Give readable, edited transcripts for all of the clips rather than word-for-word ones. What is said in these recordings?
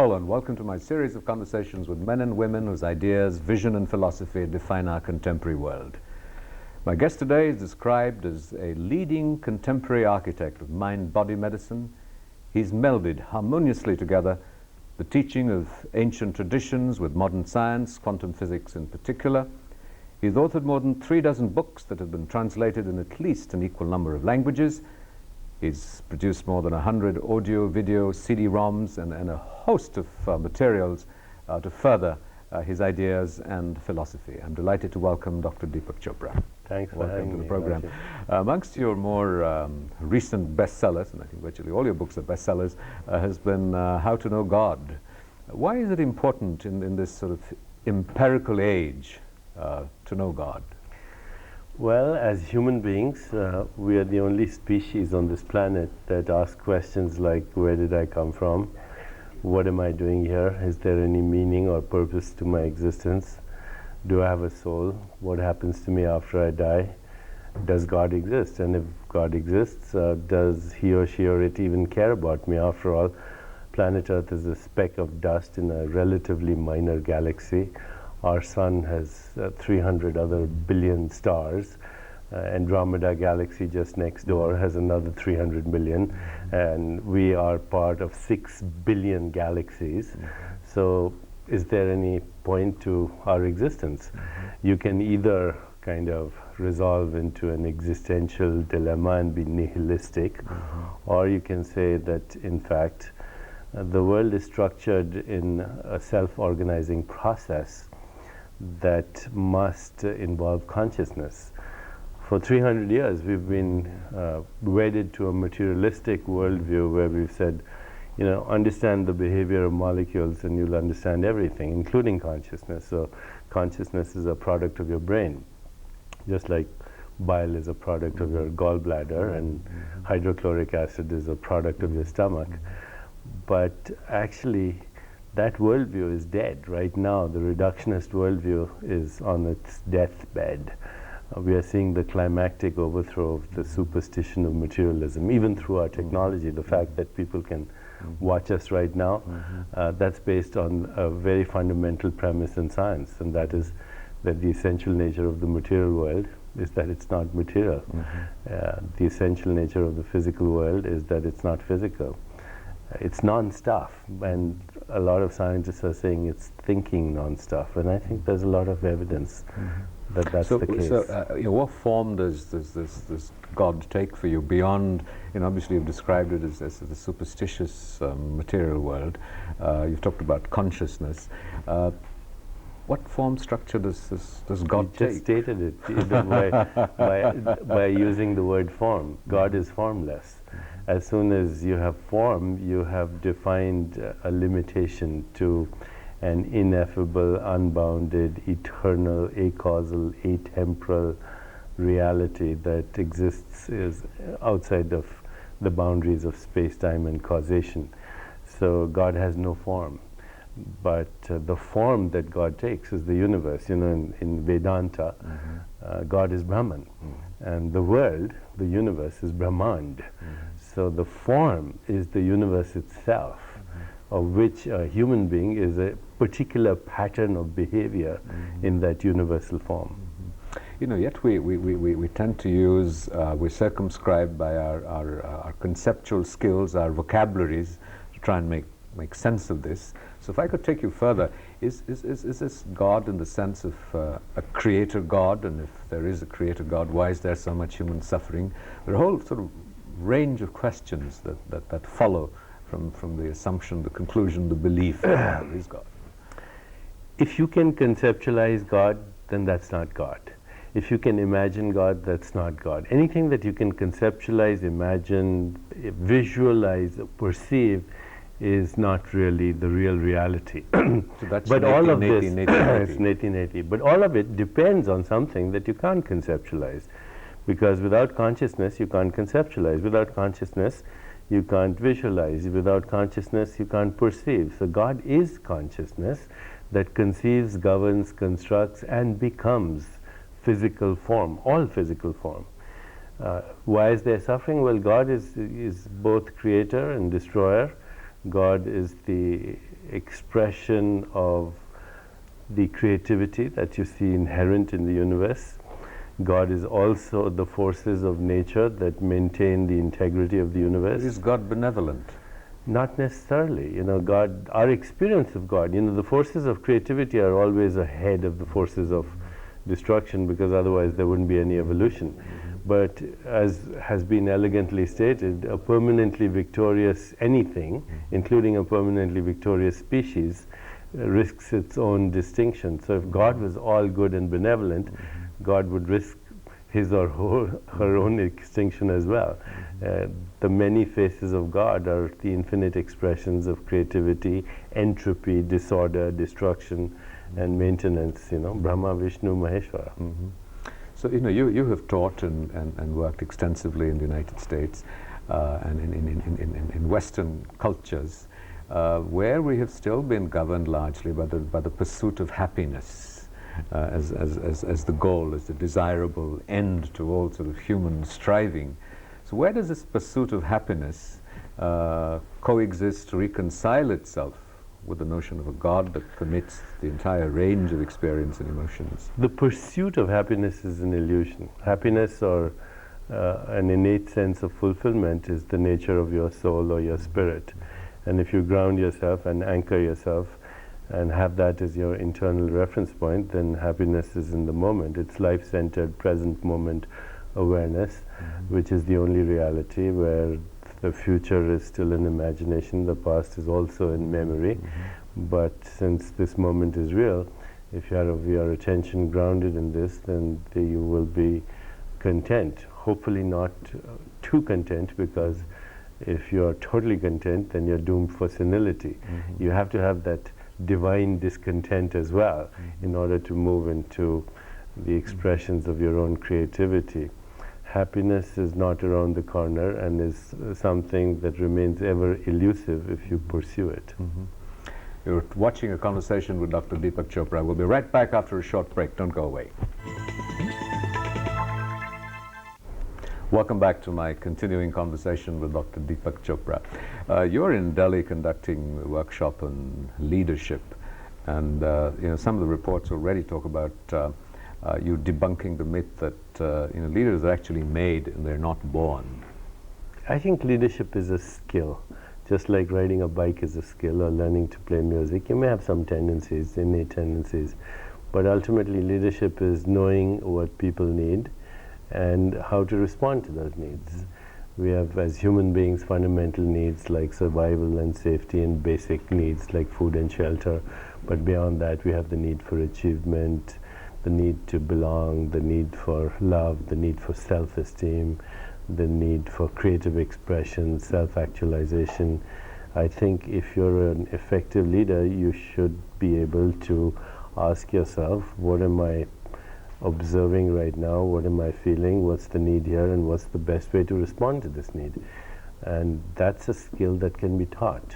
all, and welcome to my series of conversations with men and women whose ideas, vision, and philosophy define our contemporary world. My guest today is described as a leading contemporary architect of mind-body medicine. He's melded harmoniously together the teaching of ancient traditions with modern science, quantum physics in particular. He's authored more than 36 books that have been translated in at least an equal number of languages. He's produced more than 100 audio, video, CD-ROMs, and a host of materials to further his ideas and philosophy. I'm delighted to welcome Dr. Deepak Chopra. Thanks for Welcome having to the me, program. Rajiv. Amongst your more recent bestsellers, and I think virtually all your books are bestsellers, has been How to Know God. Why is it important in this sort of empirical age to know God? Well, as human beings, we are the only species on this planet that ask questions like, where did I come from? What am I doing here? Is there any meaning or purpose to my existence? Do I have a soul? What happens to me after I die? Does God exist? And if God exists, does he or she or it even care about me? After all, planet Earth is a speck of dust in a relatively minor galaxy. Our sun has 300 other billion stars. Andromeda galaxy just next door has another 300 million. And we are part of 6 billion galaxies. So is there any point to our existence? You can either kind of resolve into an existential dilemma and be nihilistic, or you can say that, in fact, the world is structured in a self-organizing process that must involve consciousness. For 300 years, we've been wedded to a materialistic worldview where we've said, you know, understand the behavior of molecules and you'll understand everything, including consciousness. So consciousness is a product of your brain, just like bile is a product of your gallbladder and hydrochloric acid is a product of your stomach. But actually, that worldview is dead. Right now, the reductionist worldview is on its deathbed. We are seeing the climactic overthrow of the superstition of materialism, even through our technology. The fact that people can watch us right now, that's based on a very fundamental premise in science, and that is that the essential nature of the material world is that it's not material. The essential nature of the physical world is that it's not physical. It's non-stuff, and a lot of scientists are saying it's thinking non-stuff, and I think there's a lot of evidence that that's the case. So, you know, what form does this God take for you beyond, you know, obviously you've described it as the superstitious material world. You've talked about consciousness. What form structure does God take? You just stated it by using the word form. God is formless. As soon as you have form, you have defined a limitation to an ineffable, unbounded, eternal, acausal, atemporal reality that exists is outside of the boundaries of space-time and causation. So God has no form. But the form that God takes is the universe. You know, in Vedanta, God is Brahman. And the world, the universe, is Brahmand. So the form is the universe itself, of which a human being is a particular pattern of behavior in that universal form. You know, yet we tend to use, we're circumscribed by our conceptual skills, our vocabularies, to try and make sense of this. So if I could take you further, is this God in the sense of a creator God? And if there is a creator God, why is there so much human suffering? There are a whole sort of range of questions that follow from the assumption, the conclusion, the belief that there is God. If you can conceptualize God, then that's not God. If you can imagine God, that's not God. Anything that you can conceptualize, imagine, visualize, perceive is not really the real reality. So that's but all of this, it's 1880. But all of it depends on something that you can't conceptualize. Because without consciousness, you can't conceptualize. Without consciousness, you can't visualize. Without consciousness, you can't perceive. So God is consciousness that conceives, governs, constructs, and becomes physical form, all physical form. Why is there suffering? Well, God is both creator and destroyer. God is the expression of the creativity that you see inherent in the universe. God is also the forces of nature that maintain the integrity of the universe. Is God benevolent? Not necessarily. You know, God, our experience of God, you know, the forces of creativity are always ahead of the forces of destruction, because otherwise there wouldn't be any evolution. But as has been elegantly stated, a permanently victorious anything, including a permanently victorious species, risks its own distinction. So if God was all good and benevolent, God would risk his or her own extinction as well. The many faces of God are the infinite expressions of creativity, entropy, disorder, destruction, and maintenance, you know, Brahma, Vishnu, Maheshwara. So, you know, you have taught and worked extensively in the United States and in Western cultures, where we have still been governed largely by the pursuit of happiness as the goal, as the desirable end to all sort of human striving. So where does this pursuit of happiness coexist, reconcile itself with the notion of a God that permits the entire range of experience and emotions? The pursuit of happiness is an illusion. Happiness, or an innate sense of fulfillment, is the nature of your soul or your spirit. And if you ground yourself and anchor yourself and have that as your internal reference point, then happiness is in the moment. It's life-centered, present moment awareness, which is the only reality, where the future is still in imagination, the past is also in memory. But since this moment is real, if you have your attention grounded in this, then you will be content. Hopefully not too content, because if you are totally content, then you're doomed for senility. You have to have that divine discontent as well in order to move into the expressions of your own creativity. Happiness is not around the corner and is something that remains ever elusive if you pursue it. You're watching a conversation with Dr. Deepak Chopra. We'll be right back after a short break. Don't go away. Welcome back to my continuing conversation with Dr. Deepak Chopra. You're in Delhi conducting a workshop on leadership, and you know, some of the reports already talk about you debunking the myth that you know, leaders are actually made and they're not born. I think leadership is a skill. Just like riding a bike is a skill, or learning to play music. You may have some tendencies, innate tendencies, but ultimately leadership is knowing what people need and how to respond to those needs. We have, as human beings, fundamental needs like survival and safety, and basic needs like food and shelter. But beyond that, we have the need for achievement, the need to belong, the need for love, the need for self-esteem, the need for creative expression, self-actualization. I think if you're an effective leader, you should be able to ask yourself, what am I observing right now? What am I feeling? What's the need here? And what's the best way to respond to this need? And that's a skill that can be taught.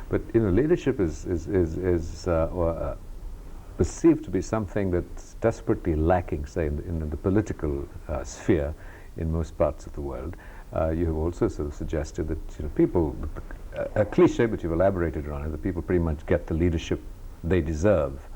But you know, leadership is perceived to be something that's desperately lacking, say, in the political sphere in most parts of the world. You have also sort of suggested that, you know, people, a cliche but you've elaborated on it, that people pretty much get the leadership they deserve.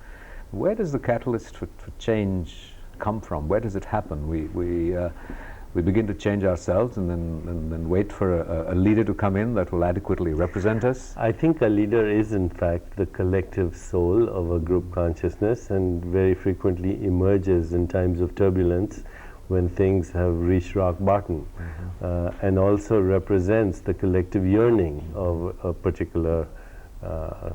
Where does the catalyst for change come from? Where does it happen? We begin to change ourselves and then wait for a leader to come in that will adequately represent us? I think a leader is in fact the collective soul of a group consciousness, and very frequently emerges in times of turbulence when things have reached rock bottom, and also represents the collective yearning of a particular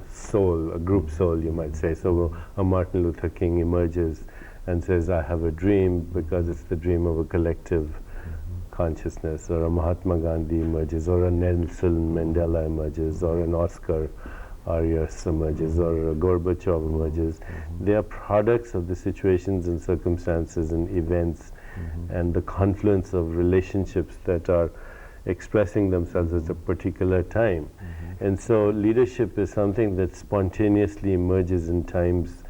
soul, a group soul, you might say. So a Martin Luther King emerges and says, I have a dream, because it's the dream of a collective consciousness. Or a Mahatma Gandhi emerges, or a Nelson Mandela emerges, or an Oscar Arias emerges, or a Gorbachev emerges. They are products of the situations and circumstances and events and the confluence of relationships that are expressing themselves at a particular time. And so leadership is something that spontaneously emerges in times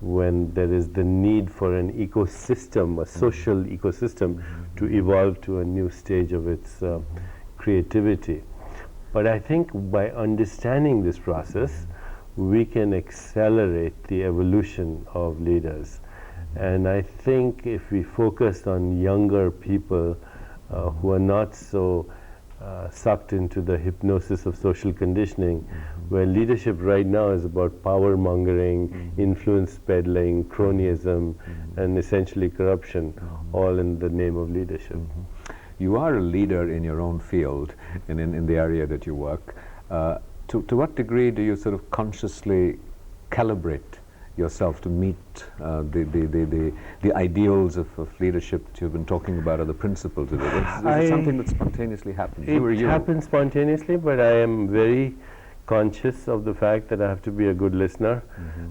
when there is the need for an ecosystem, a social ecosystem, to evolve to a new stage of its creativity. But I think by understanding this process, we can accelerate the evolution of leaders. And I think if we focused on younger people who are not so sucked into the hypnosis of social conditioning, where leadership right now is about power mongering, influence peddling, cronyism, and essentially corruption, all in the name of leadership. You are a leader in your own field, in the area that you work. To what degree do you sort of consciously calibrate yourself to meet the ideals of leadership that you've been talking about, or the principles of it? Is it something that spontaneously happens? It happens spontaneously, but I am very conscious of the fact that I have to be a good listener,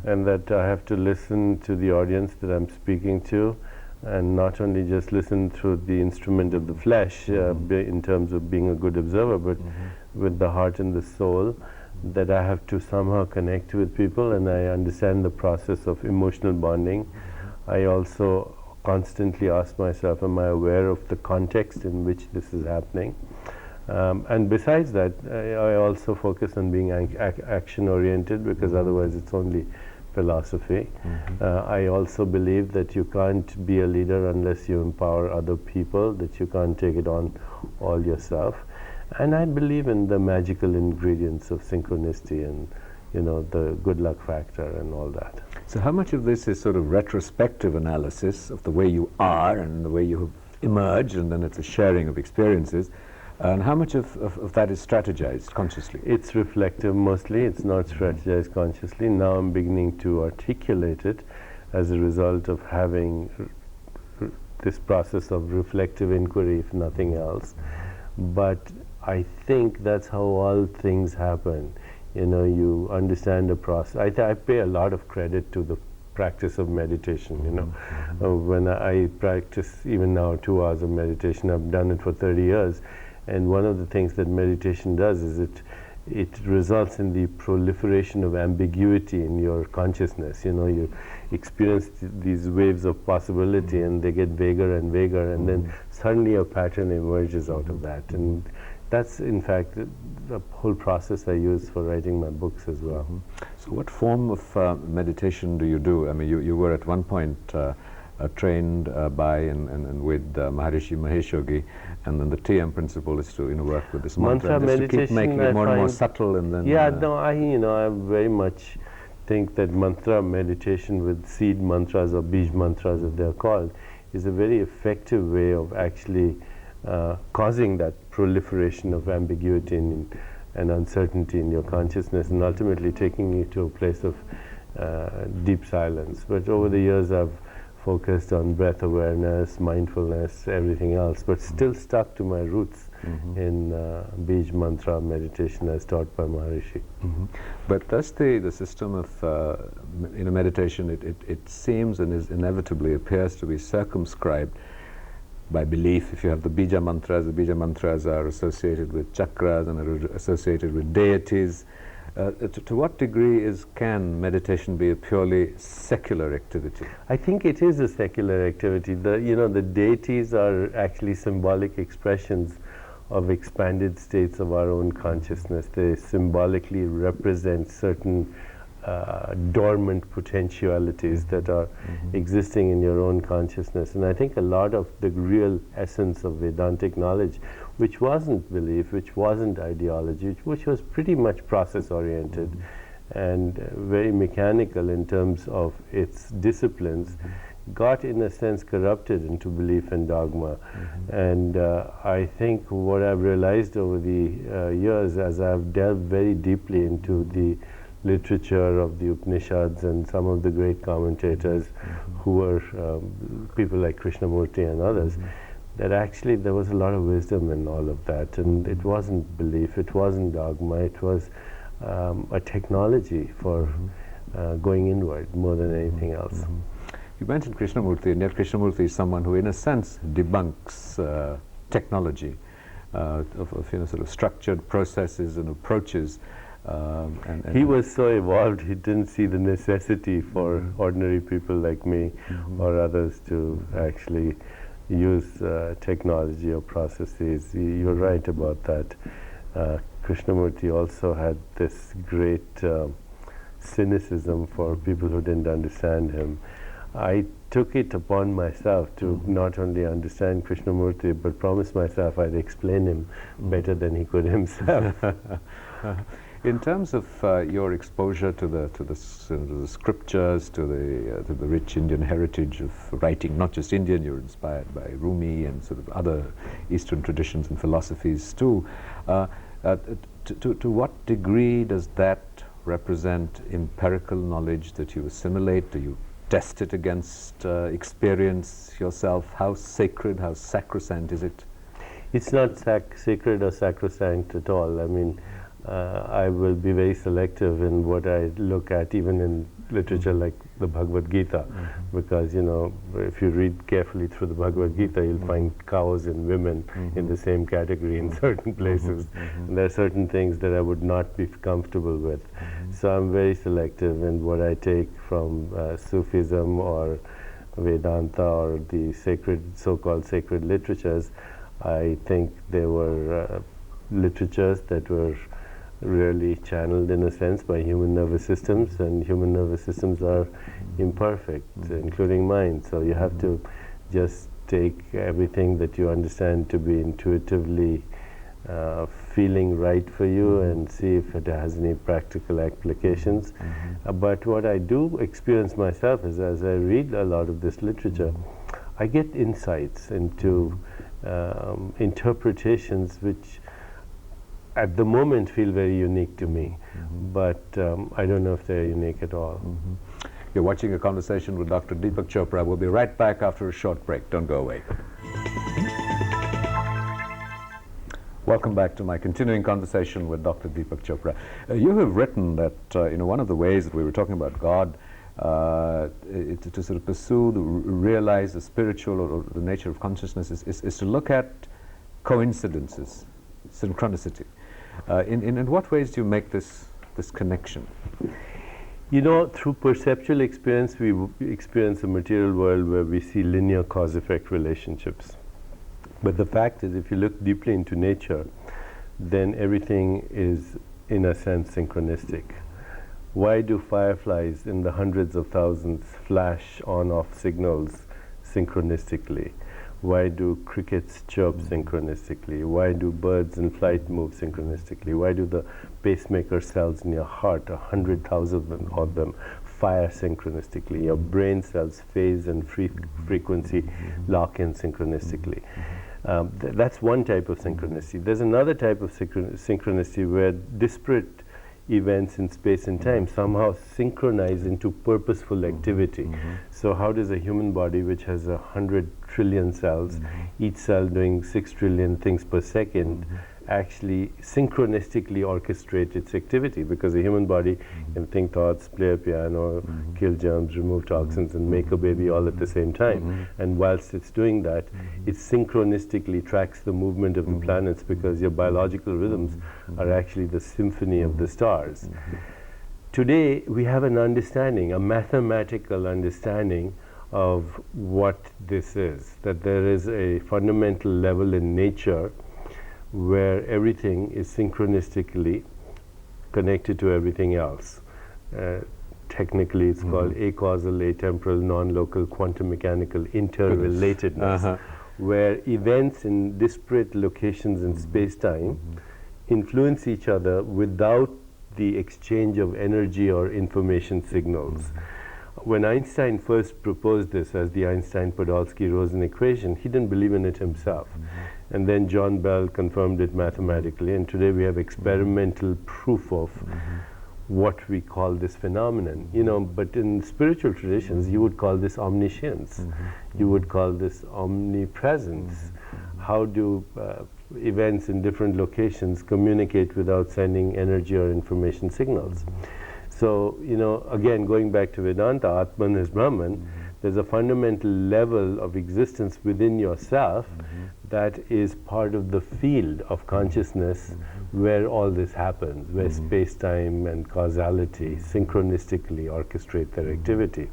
and that I have to listen to the audience that I'm speaking to, and not only just listen through the instrument of the flesh in terms of being a good observer, but with the heart and the soul, that I have to somehow connect with people, and I understand the process of emotional bonding. I also constantly ask myself, am I aware of the context in which this is happening? And besides that, I also focus on being action oriented, because otherwise it's only philosophy. I also believe that you can't be a leader unless you empower other people, that you can't take it on all yourself. And I believe in the magical ingredients of synchronicity and, the good luck factor and all that. So how much of this is sort of retrospective analysis of the way you are and the way you have emerged, and then it's a sharing of experiences, and how much of that is strategized consciously? It's reflective mostly, it's not strategized consciously. Now I'm beginning to articulate it as a result of having this process of reflective inquiry, if nothing else. But I think that's how all things happen. You understand the process. I pay a lot of credit to the practice of meditation. When I practice even now 2 hours of meditation, I've done it for 30 years. And one of the things that meditation does is it results in the proliferation of ambiguity in your consciousness. You experience these waves of possibility, and they get vaguer and vaguer, and then suddenly a pattern emerges out of that. And that's, in fact, the whole process I use for writing my books as well. So what form of meditation do you do? I mean, you were at one point trained by and with Maharishi Mahesh Yogi, and then the TM principle is to work with this mantra and just to keep making it more and more subtle, and then I very much think that mantra meditation with seed mantras, or bij mantras as they're called, is a very effective way of actually causing that proliferation of ambiguity and uncertainty in your consciousness, and ultimately taking you to a place of deep silence. But over the years I've focused on breath awareness, mindfulness, everything else, but still stuck to my roots in Bij Mantra meditation as taught by Maharishi. But thus the system of meditation, it seems and is inevitably appears to be circumscribed by belief. If you have the Bija mantras are associated with chakras and are associated with deities. To what degree can meditation be a purely secular activity? I think it is a secular activity. The deities are actually symbolic expressions of expanded states of our own consciousness. They symbolically represent certain dormant potentialities that are existing in your own consciousness. And I think a lot of the real essence of Vedantic knowledge, which wasn't belief, which wasn't ideology, which was pretty much process oriented and very mechanical in terms of its disciplines, got in a sense corrupted into belief and dogma. And I think what I've realized over the years, as I've delved very deeply into the literature of the Upanishads and some of the great commentators who were people like Krishnamurti and others, that actually there was a lot of wisdom in all of that, and it wasn't belief, it wasn't dogma, it was a technology for going inward more than anything else. You mentioned Krishnamurti, and yet Krishnamurti is someone who in a sense debunks technology of sort of structured processes and approaches. And he was so evolved, he didn't see the necessity for ordinary people like me or others to actually use technology or processes. You're right about that. Krishnamurti also had this great cynicism for people who didn't understand him. I took it upon myself to not only understand Krishnamurti, but promised myself I'd explain him better than he could himself. In terms of your exposure to the scriptures, to the rich Indian heritage of writing, not just Indian, you're inspired by Rumi and sort of other Eastern traditions and philosophies too. To what degree does that represent empirical knowledge that you assimilate? Do you test it against experience yourself? How sacred, how sacrosanct is it? It's not sacred or sacrosanct at all. I mean, I will be very selective in what I look at, even in literature like the Bhagavad Gita, because, you know, if you read carefully through the Bhagavad Gita, you'll find cows and women in the same category in certain places. And there are certain things that I would not be comfortable with. So I'm very selective in what I take from Sufism or Vedanta or the so-called sacred literatures. I think they were literatures that were really channeled in a sense by human nervous systems, and human nervous systems are imperfect, including mine. So you have to just take everything that you understand to be intuitively feeling right for you and see if it has any practical applications. But what I do experience myself is, as I read a lot of this literature, I get insights into interpretations which at the moment feel very unique to me, but I don't know if they're unique at all. You're watching a conversation with Dr. Deepak Chopra. We'll be right back after a short break. Don't go away. Welcome back to my continuing conversation with Dr. Deepak Chopra. You have written that one of the ways that we were talking about God, to sort of pursue, realize the spiritual or the nature of consciousness is to look at coincidences, synchronicity. In what ways do you make this connection? You know, through perceptual experience, we experience a material world where we see linear cause-effect relationships. But the fact is, if you look deeply into nature, then everything is, in a sense, synchronistic. Why do fireflies in the hundreds of thousands flash on-off signals synchronistically? Why do crickets chirp synchronistically? Why do birds in flight move synchronistically? Why do the pacemaker cells in your heart, 100,000 of them, fire synchronistically? Your brain cells phase and frequency lock in synchronistically. That's one type of synchronicity. There's another type of synchronicity where disparate events in space and time somehow synchronize into purposeful activity. So how does a human body, which has 100 trillion cells, each cell doing 6 trillion things per second, actually synchronistically orchestrate its activity? Because a human body can think thoughts, play a piano, kill germs, remove toxins, and make a baby all at the same time. And whilst it's doing that, it synchronistically tracks the movement of the planets, because your biological rhythms are actually the symphony of the stars. Today, we have an understanding, a mathematical understanding of what this is, that there is a fundamental level in nature where everything is synchronistically connected to everything else. Technically, it's called acausal, atemporal, non-local, quantum mechanical interrelatedness, where events in disparate locations in space-time influence each other without the exchange of energy or information signals. When Einstein first proposed this as the Einstein-Podolsky-Rosen equation, he didn't believe in it himself. And then John Bell confirmed it mathematically, and today we have experimental proof of what we call this phenomenon. You know, but in spiritual traditions, you would call this omniscience. You would call this omnipresence. How do events in different locations communicate without sending energy or information signals? So, you know, again, going back to Vedanta, Atman is Brahman, there's a fundamental level of existence within yourself that is part of the field of consciousness where all this happens, where space-time and causality synchronistically orchestrate their activity.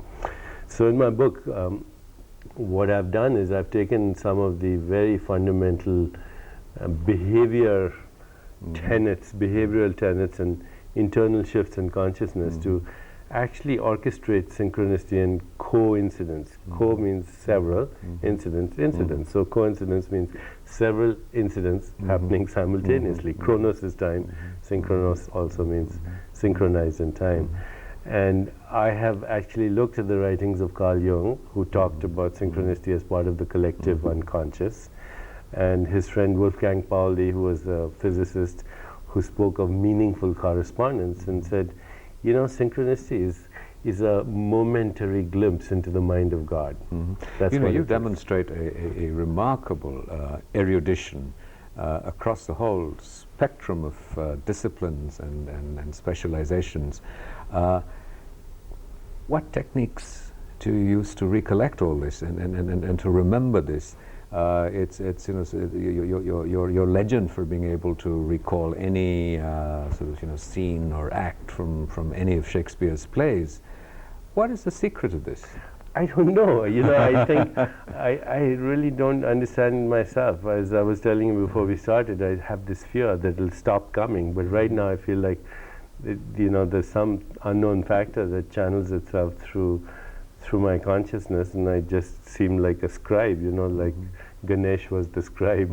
So in my book, what I've done is I've taken some of the very fundamental behavioral tenets, and internal shifts in consciousness to actually orchestrate synchronicity and coincidence. Co means several, incidents. So coincidence means several incidents happening simultaneously. Chronos is time, synchronos also means synchronized in time. And I have actually looked at the writings of Carl Jung, who talked about synchronicity as part of the collective unconscious, and his friend Wolfgang Pauli, who was a physicist, who spoke of meaningful correspondence and said, you know, synchronicity is a momentary glimpse into the mind of God. That's you know, what you it is. demonstrate a remarkable erudition across the whole spectrum of disciplines and specializations. What techniques do you use to recollect all this and to remember this? It's you know, so your legend for being able to recall any sort of, you know, scene or act from any of Shakespeare's plays. What is the secret of this? I don't know. You know, I think I really don't understand myself. As I was telling you before we started, I have this fear that it'll stop coming. But right now, I feel like, you know, there's some unknown factor that channels itself through my consciousness, and I just seem like a scribe. You know, like Ganesh was the scribe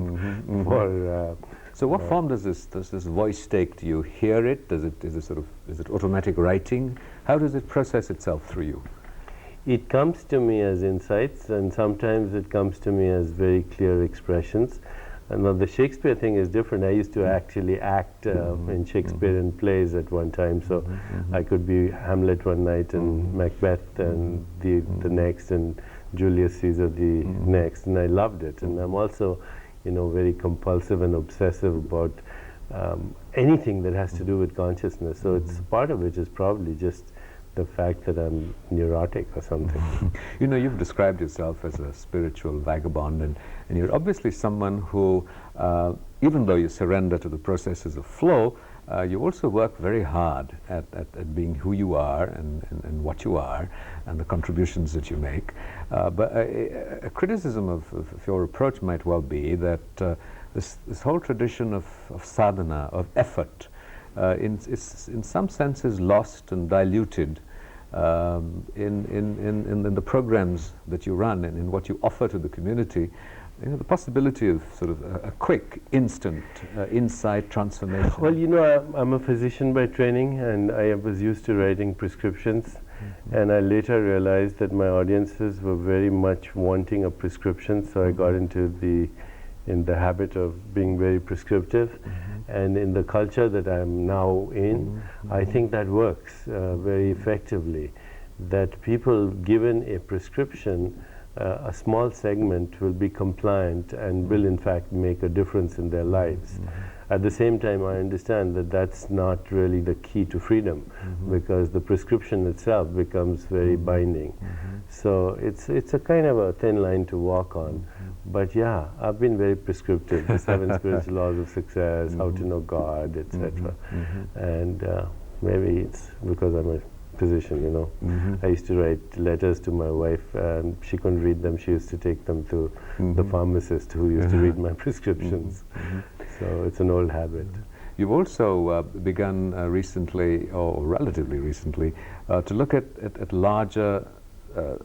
for. So, what form does this voice take? Do you hear it? Is it automatic writing? How does it process itself through you? It comes to me as insights, and sometimes it comes to me as very clear expressions. And now the Shakespeare thing is different. I used to actually act in Shakespearean plays at one time, so I could be Hamlet one night and Macbeth and the next, and Julius Caesar the next, and I loved it. And I'm also, you know, very compulsive and obsessive about anything that has to do with consciousness. So it's part of it is probably just the fact that I'm neurotic or something. You know, you've described yourself as a spiritual vagabond, and you're obviously someone who, even though you surrender to the processes of flow, you also work very hard at being who you are and what you are and the contributions that you make. But a criticism of your approach might well be that this whole tradition of sadhana, of effort, is in some senses lost and diluted in the programs that you run and in what you offer to the community. You know, the possibility of sort of a quick, instant insight transformation. Well, you know, I'm a physician by training, and I was used to writing prescriptions, and I later realized that my audiences were very much wanting a prescription, so I got into the habit of being very prescriptive. And in the culture that I'm now in, I think that works very effectively. That people given a prescription, a small segment will be compliant and will in fact make a difference in their lives. At the same time, I understand that that's not really the key to freedom, because the prescription itself becomes very binding. So it's a kind of a thin line to walk on. But yeah, I've been very prescriptive. The 7 spiritual laws of success, how to know God, etc. And maybe it's because I'm a physician, you know. I used to write letters to my wife, and she couldn't read them. She used to take them to the pharmacist who used to read my prescriptions. So it's an old habit. You've also begun recently, or relatively recently, to look at larger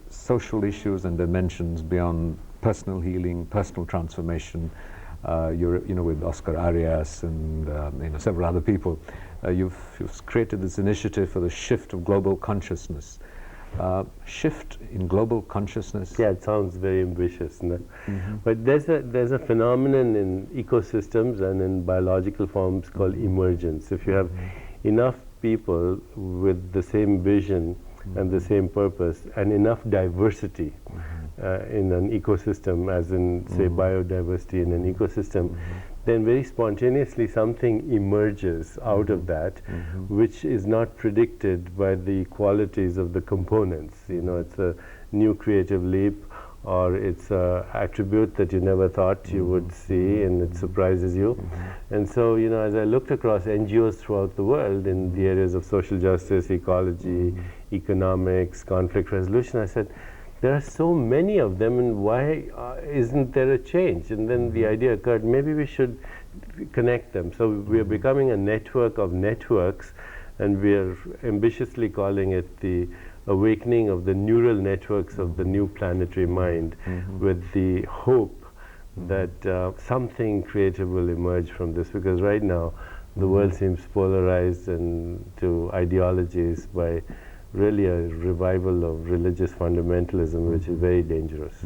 social issues and dimensions beyond personal healing, personal transformation. You're, you know, with Oscar Arias and you know, several other people, you've created this initiative for the shift of global consciousness. Shift in global consciousness. Yeah, it sounds very ambitious, no? But there's a phenomenon in ecosystems and in biological forms called emergence. If you have enough people with the same vision and the same purpose, and enough diversity in an ecosystem, as in, say, biodiversity in an ecosystem, then very spontaneously something emerges out of that, which is not predicted by the qualities of the components. You know, it's a new creative leap, or it's an attribute that you never thought you would see, and it surprises you. And so, you know, as I looked across NGOs throughout the world in the areas of social justice, ecology, economics, conflict resolution, I said, there are so many of them, and why isn't there a change? And then the idea occurred, maybe we should connect them. So we are becoming a network of networks, and we are ambitiously calling it the awakening of the neural networks of the new planetary mind, with the hope that something creative will emerge from this, because right now the world seems polarized and to ideologies by really a revival of religious fundamentalism, which is very dangerous.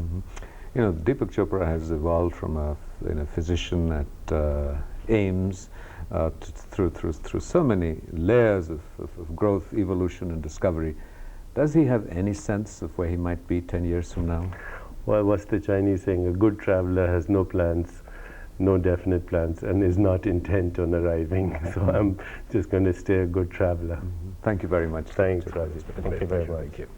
You know, Deepak Chopra has evolved from a physician at AIMS through so many layers of growth, evolution, and discovery. Does he have any sense of where he might be 10 years from now? Well, what's the Chinese saying? A good traveler has no plans, no definite plans, and is not intent on arriving. So I'm just going to stay a good traveler. Thank you very much. Thanks, Rajiv. Thank you very much. Thank you.